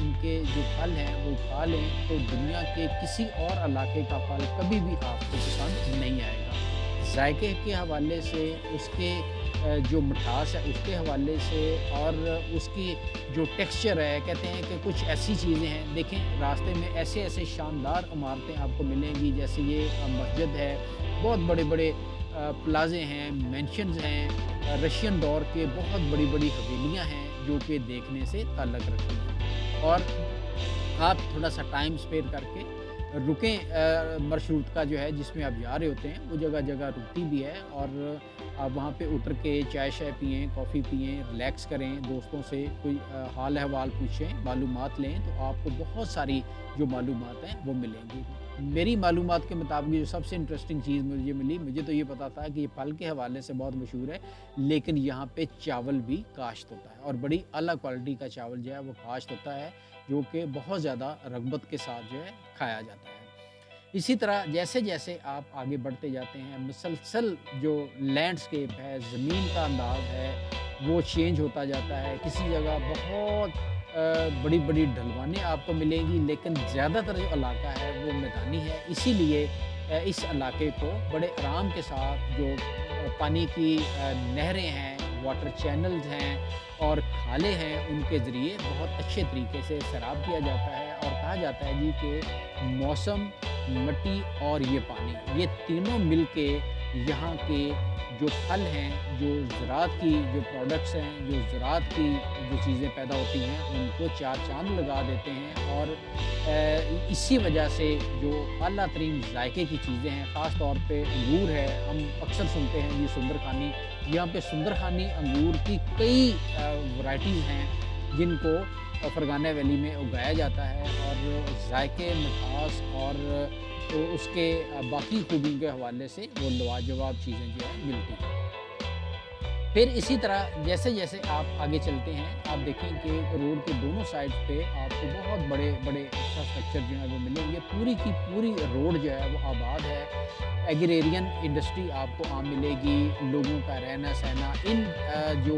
ان کے جو پھل ہیں وہ کھا لیں تو دنیا کے کسی اور علاقے کا پھل کبھی بھی آپ کو پسند نہیں آئے گا۔ ذائقے کے حوالے سے، اس کے جو مٹھاس ہے اس کے حوالے سے، اور اس کی جو ٹیکسچر ہے، کہتے ہیں کہ کچھ ایسی چیزیں ہیں، دیکھیں راستے میں ایسے ایسے شاندار عمارتیں آپ کو ملیں گی، جیسے یہ مسجد ہے، بہت بڑے بڑے پلازے ہیں، مینشنز ہیں، رشین دور کے بہت بڑی بڑی حویلیاں ہیں جو کہ دیکھنے سے تعلق رکھتی ہیں۔ اور آپ تھوڑا سا ٹائم اسپیئر کر کے رکیں، مشروط کا جو ہے جس میں آپ جا رہے ہوتے ہیں وہ جگہ جگہ رکتی بھی ہے، اور آپ وہاں پہ اتر کے چائے شائے پئیں، کافی پئیں، ریلیکس کریں، دوستوں سے کوئی حال احوال پوچھیں، معلومات لیں، تو آپ کو بہت ساری جو معلومات ہیں وہ ملیں گی۔ میری معلومات کے مطابق جو سب سے انٹرسٹنگ چیز مجھے ملی، مجھے تو یہ پتا تھا کہ یہ پھل کے حوالے سے بہت مشہور ہے، لیکن یہاں پہ چاول بھی کاشت ہوتا ہے، اور بڑی اعلیٰ کوالٹی کا چاول جو ہے وہ کاشت ہوتا ہے، جو کہ بہت زیادہ رغبت کے ساتھ جو ہے کھایا جاتا ہے۔ اسی طرح جیسے جیسے آپ آگے بڑھتے جاتے ہیں، مسلسل جو لینڈسکیپ ہے، زمین کا انداز ہے، وہ چینج ہوتا جاتا ہے۔ کسی جگہ بہت بڑی بڑی ڈھلوانیں آپ کو ملیں گی، لیکن زیادہ تر جو علاقہ ہے وہ میدانی ہے، اسی لیے اس علاقے کو بڑے آرام کے ساتھ جو پانی کی نہریں ہیں، واٹر چینلز ہیں اور کھالے ہیں، ان کے ذریعے بہت اچھے طریقے سے سیراب کیا جاتا ہے، اور کہا جاتا ہے جی کہ موسم، مٹی اور یہ پانی، یہ تینوں مل کے یہاں کے جو پھل ہیں، جو زراعت کی جو پروڈکٹس ہیں، جو زراعت کی جو چیزیں پیدا ہوتی ہیں، ان کو چار چاند لگا دیتے ہیں، اور اسی وجہ سے جو اعلیٰ ترین ذائقے کی چیزیں ہیں، خاص طور پہ انگور ہے، ہم اکثر سنتے ہیں یہ سندر خانی، یہاں پہ سندر خانی انگور کی کئی ورائٹیز ہیں جن کو فرغانہ ویلی میں اگایا جاتا ہے، اور ذائقے، مٹھاس اور اس کے باقی خوبیوں کے حوالے سے وہ لاجواب چیزیں جو ہے ملتی ہیں۔ پھر اسی طرح جیسے جیسے آپ آگے چلتے ہیں، آپ دیکھیں کہ روڈ کے دونوں سائڈ پہ آپ کو بہت بڑے بڑے انفراسٹرکچر جو ہے وہ ملیں گے، پوری کی پوری روڈ جو ہے وہ آباد ہے، ایگریرین انڈسٹری آپ کو عام ملے گی، لوگوں کا رہنا سہنا، ان جو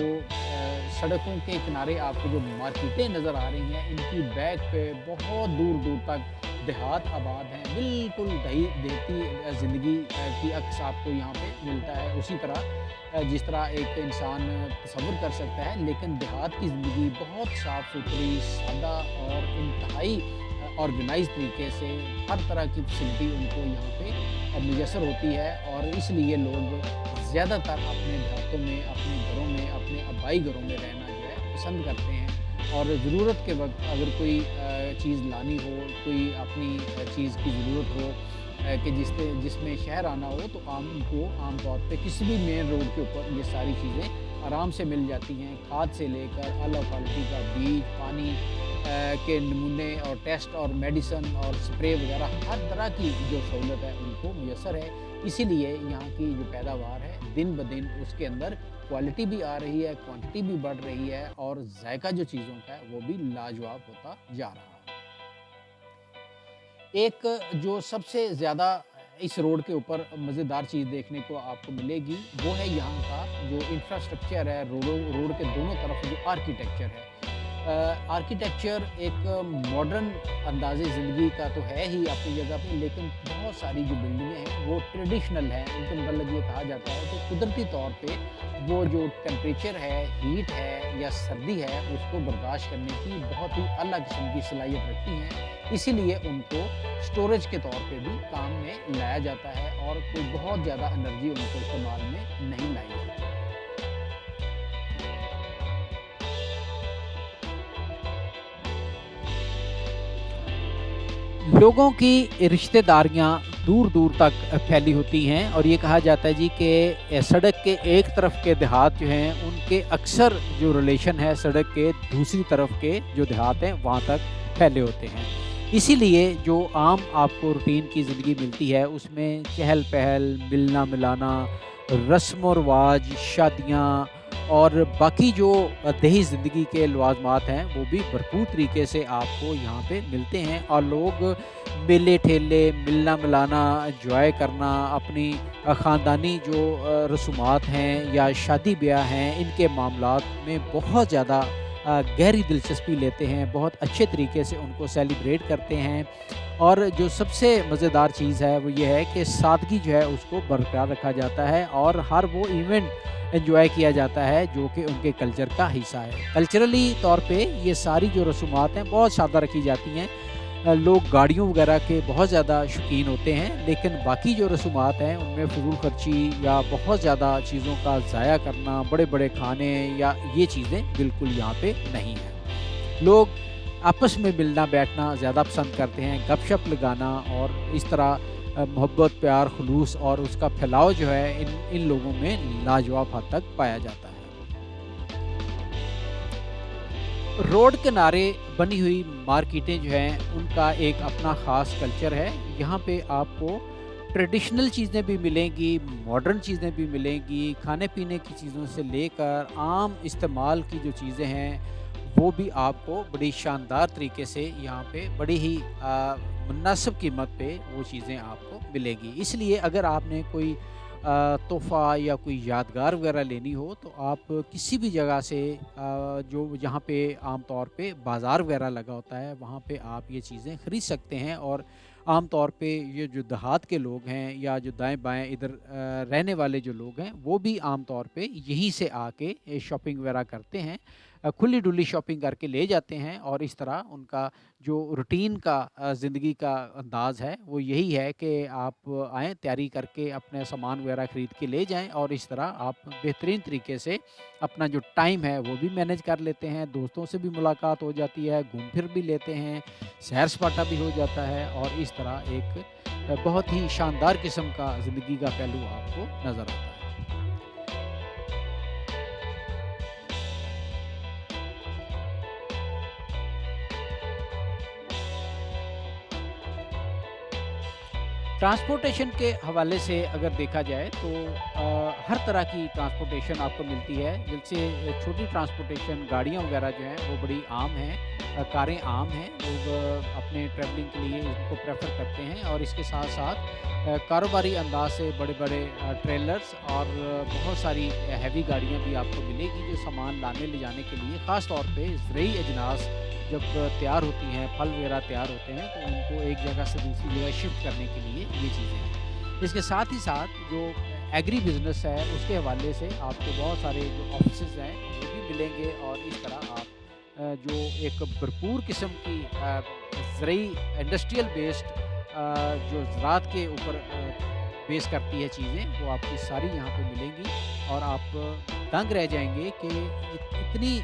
سڑکوں کے کنارے آپ کو جو مارکیٹیں نظر آ رہی ہیں، ان کی بیک پہ بہت دور دور تک دیہات آباد ہیں، بالکل دیہتی زندگی کی عکس آپ کو یہاں پہ ملتا ہے، اسی طرح جس طرح ایک انسان تصور کر سکتا ہے، لیکن دیہات کی زندگی بہت صاف ستھری، سادہ اور انتہائی آرگنائز طریقے سے ہر طرح کی فیسلٹی ان کو یہاں پہ میسر ہوتی ہے، اور اس لیے لوگ زیادہ تر اپنے دیہاتوں میں، اپنے گھروں میں، اپنے آبائی گھروں میں رہنا جو ہے پسند کرتے ہیں، اور ضرورت کے وقت اگر کوئی چیز لانی ہو، کوئی اپنی چیز کی ضرورت ہو کہ جس میں شہر آنا ہو، تو عام طور پہ کسی بھی مین روڈ کے اوپر یہ ساری چیزیں آرام سے مل جاتی ہیں، کھاد سے لے کر اعلیٰ کوالٹی کا بیج، پانی کے نمونے اور ٹیسٹ اور میڈیسن اور سپرے وغیرہ، ہر طرح کی جو سہولت ہے ان کو میسر ہے۔ اسی لیے یہاں کی جو پیداوار ہے دن بدن اس کے اندر کوالٹی بھی آ رہی ہے، کوانٹٹی بھی بڑھ رہی ہے، اور ذائقہ جو چیزوں کا ہے وہ بھی لاجواب ہوتا جا رہا ہے۔ ایک جو سب سے زیادہ اس روڈ کے اوپر مزیدار چیز دیکھنے کو آپ کو ملے گی، وہ ہے یہاں کا جو انفراسٹرکچر ہے، روڈ کے دونوں طرف جو آرکیٹیکچر ہے۔ آرکیٹیکچر ایک ماڈرن انداز زندگی کا تو ہے ہی اپنی جگہ پہ، لیکن بہت ساری جو بلڈنگیں ہیں وہ ٹریڈیشنل ہیں، ان کے مطلب یہ کہا جاتا ہے کہ قدرتی طور پہ وہ جو ٹیمپریچر ہے، ہیٹ ہے یا سردی ہے، اس کو برداشت کرنے کی بہت ہی اعلیٰ قسم کی صلاحیت رکھتی ہیں، اسی لیے ان کو سٹوریج کے طور پہ بھی کام میں لایا جاتا ہے، اور کوئی بہت زیادہ انرجی ان کو استعمال میں نہیں لائی جاتی۔ لوگوں کی رشتہ داریاں دور دور تک پھیلی ہوتی ہیں، اور یہ کہا جاتا ہے جی کہ سڑک کے ایک طرف کے دیہات جو ہیں ان کے اکثر جو ریلیشن ہے سڑک کے دوسری طرف کے جو دیہات ہیں وہاں تک پھیلے ہوتے ہیں، اسی لیے جو عام آپ کو روٹین کی زندگی ملتی ہے اس میں چہل پہل، ملنا ملانا، رسم و رواج، شادیاں اور باقی جو دیہی زندگی کے لوازمات ہیں وہ بھی بھرپور طریقے سے آپ کو یہاں پہ ملتے ہیں، اور لوگ میلے ٹھیلے، ملنا ملانا، انجوائے کرنا، اپنی خاندانی جو رسومات ہیں یا شادی بیاہ ہیں، ان کے معاملات میں بہت زیادہ گہری دلچسپی لیتے ہیں، بہت اچھے طریقے سے ان کو سیلیبریٹ کرتے ہیں۔ اور جو سب سے مزیدار چیز ہے وہ یہ ہے کہ سادگی جو ہے اس کو برقرار رکھا جاتا ہے، اور ہر وہ ایونٹ انجوائے کیا جاتا ہے جو کہ ان کے کلچر کا حصہ ہے۔ کلچرلی طور پہ یہ ساری جو رسومات ہیں بہت سادہ رکھی جاتی ہیں۔ لوگ گاڑیوں وغیرہ کے بہت زیادہ شوقین ہوتے ہیں، لیکن باقی جو رسومات ہیں ان میں فضول خرچی یا بہت زیادہ چیزوں کا ضائع کرنا، بڑے بڑے کھانے یا یہ چیزیں بالکل یہاں پہ نہیں ہیں۔ لوگ آپس میں ملنا بیٹھنا زیادہ پسند کرتے ہیں، گپ شپ لگانا، اور اس طرح محبت، پیار، خلوص اور اس کا پھیلاؤ جو ہے ان لوگوں میں لاجواب حد تک پایا جاتا ہے۔ روڈ کنارے بنی ہوئی مارکیٹیں جو ہیں ان کا ایک اپنا خاص کلچر ہے۔ یہاں پہ آپ کو ٹریڈیشنل چیزیں بھی ملیں گی، ماڈرن چیزیں بھی ملیں گی، کھانے پینے کی چیزوں سے لے کر عام استعمال کی جو چیزیں ہیں وہ بھی آپ کو بڑی شاندار طریقے سے یہاں پہ بڑی ہی مناسب قیمت پہ وہ چیزیں آپ کو ملیں گی۔ اس لیے اگر آپ نے کوئی تحفہ یا کوئی یادگار وغیرہ لینی ہو تو آپ کسی بھی جگہ سے جو جہاں پہ عام طور پہ بازار وغیرہ لگا ہوتا ہے وہاں پہ آپ یہ چیزیں خرید سکتے ہیں۔ اور عام طور پہ یہ جو دیہات کے لوگ ہیں یا جو دائیں بائیں ادھر رہنے والے جو لوگ ہیں وہ بھی عام طور پہ یہیں سے آ کے شاپنگ وغیرہ کرتے ہیں، کھلی ڈلی شاپنگ کر کے لے جاتے ہیں، اور اس طرح ان کا جو روٹین کا زندگی کا انداز ہے وہ یہی ہے کہ آپ آئیں، تیاری کر کے اپنے سامان وغیرہ خرید کے لے جائیں، اور اس طرح آپ بہترین طریقے سے اپنا جو ٹائم ہے وہ بھی مینیج کر لیتے ہیں، دوستوں سے بھی ملاقات ہو جاتی ہے، گھوم پھر بھی لیتے ہیں، سیر سپاٹا بھی ہو جاتا ہے، اور اس طرح ایک بہت ہی شاندار قسم کا زندگی کا پہلو آپ کو نظر آتا ہے۔ ٹرانسپورٹیشن کے حوالے سے اگر دیکھا جائے تو ہر طرح کی ٹرانسپورٹیشن آپ کو ملتی ہے، جیسے چھوٹی ٹرانسپورٹیشن گاڑیاں وغیرہ جو ہیں وہ بڑی عام ہیں، کاریں عام ہیں، لوگ اپنے ٹریولنگ کے لیے ان کو پریفر کرتے ہیں، اور اس کے ساتھ ساتھ کاروباری انداز سے بڑے بڑے ٹریلرز اور بہت ساری ہیوی گاڑیاں بھی آپ کو ملے گی جو سامان لانے لے جانے کے لیے، خاص طور پہ زرعی اجناس جب تیار ہوتی ہیں، پھل وغیرہ تیار ہوتے ہیں تو ان کو ایک جگہ سے دوسری جگہ شفٹ کرنے کے لیے یہ چیزیں ہیں۔ اس کے ساتھ ہی ساتھ جو ایگری بزنس ہے اس کے حوالے سے آپ کو بہت سارے جو آفیسز ہیں وہ بھی ملیں گے، اور اس طرح آپ جو ایک بھرپور قسم کی زرعی انڈسٹریل بیسڈ جو زراعت کے اوپر بیس کرتی ہے چیزیں وہ آپ کی ساری یہاں پہ ملیں گی، اور آپ دنگ رہ جائیں گے کہ اتنی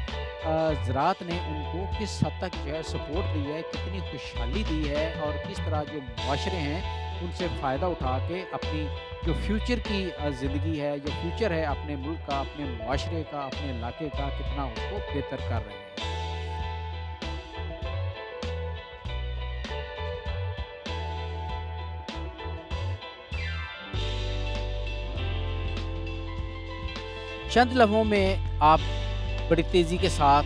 زراعت نے ان کو کس حد تک جو ہے سپورٹ دی ہے، کتنی خوشحالی دی ہے، اور کس طرح جو معاشرے ہیں ان سے فائدہ اٹھا کے اپنی جو فیوچر کی زندگی ہے، جو فیوچر ہے اپنے ملک کا، اپنے معاشرے کا، اپنے علاقے کا، کتنا اس کو بہتر کر رہے ہیں۔ چند لمحوں میں آپ بڑی تیزی کے ساتھ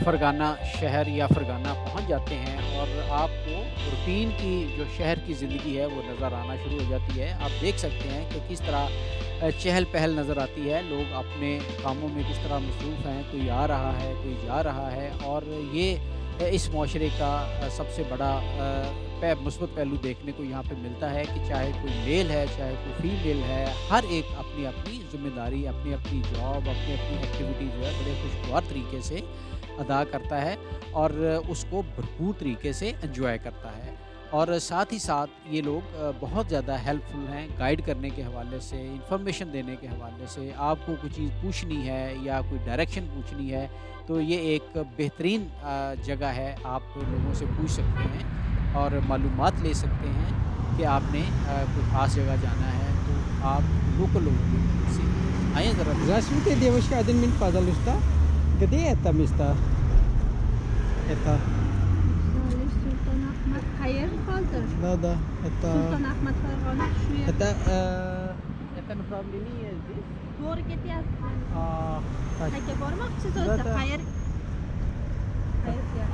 فرغانہ شہر یا فرغانہ پہنچ جاتے ہیں، اور آپ کو روٹین کی جو شہر کی زندگی ہے وہ نظر آنا شروع ہو جاتی ہے۔ آپ دیکھ سکتے ہیں کہ کس طرح چہل پہل نظر آتی ہے، لوگ اپنے کاموں میں کس طرح مصروف ہیں، کوئی آ رہا ہے، کوئی جا رہا ہے، اور یہ اس معاشرے کا سب سے بڑا مثبت پہلو دیکھنے کو یہاں پہ ملتا ہے کہ چاہے کوئی میل ہے، چاہے کوئی فیمیل ہے، ہر ایک اپنی اپنی ذمہ داری، اپنی اپنی جاب، اپنی اپنی ایکٹیویٹی جو ہے بڑے خوشگوار طریقے سے ادا کرتا ہے، اور اس کو بھرپور طریقے سے انجوائے کرتا ہے۔ اور ساتھ ہی ساتھ یہ لوگ بہت زیادہ ہیلپ فل ہیں، گائیڈ کرنے کے حوالے سے، انفارمیشن دینے کے حوالے سے، آپ کو کوئی چیز پوچھنی ہے یا کوئی ڈائریکشن پوچھنی ہے تو یہ ایک بہترین جگہ ہے، آپ لوگوں سے پوچھ سکتے ہیں اور معلومات لے سکتے ہیں کہ آپ نے کوئی خاص جگہ جانا ہے تو آپ لوکل لوگوں کی مدد سے آئیں ذرا۔ Здравствуйте, девушка, 1 минут, пожалуйста. Где это место? Это, Sultan Ahmet Kayır kaldır. да, это, Sultan Ahmet Kayır şuraya. это Etten probably niet is this. Doğru gidiyor. Kaç. Hayır varmak istiyoruz Zaten- da hayır. Hayır ya.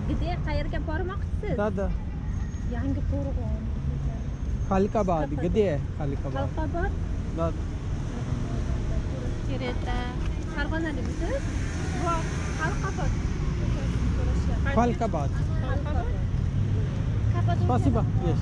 Gide hayırga varmak istiyoruz. Dada. Yangi kurgun. Khalikabad. Gede hai Khalikabad. Halka var. Dada. Kireta. Kargana demişsiniz. Var. Halka var. Khalikabad. Halka var. Kapadokya. Spasiba. Yes.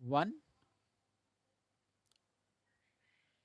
1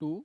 2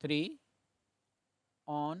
3 on,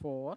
4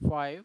5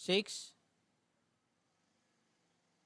6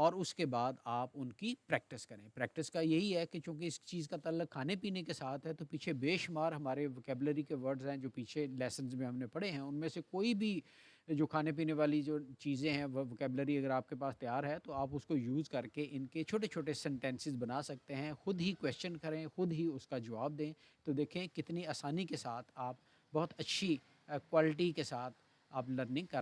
اور اس کے بعد آپ ان کی practice کریں. Practice کا یہی ہے کہ چونکہ اس چیز کا تعلق کھانے پینے کے ساتھ ہے تو پیچھے بے شمار ہمارے ووکیبلری کے ورڈز ہیں جو پیچھے لیسنز میں ہم نے پڑھے ہیں. ان میں سے کوئی بھی جو کھانے پینے والی جو چیزیں ہیں وہ ووکیبلری اگر آپ کے پاس تیار ہے تو آپ اس کو یوز کر کے ان کے چھوٹے چھوٹے سینٹینسز بنا سکتے ہیں. خود ہی کویشچن کریں, خود ہی اس کا جواب دیں, تو دیکھیں کتنی آسانی کے ساتھ آپ بہت اچھی کوالٹی کے ساتھ آپ لرننگ کر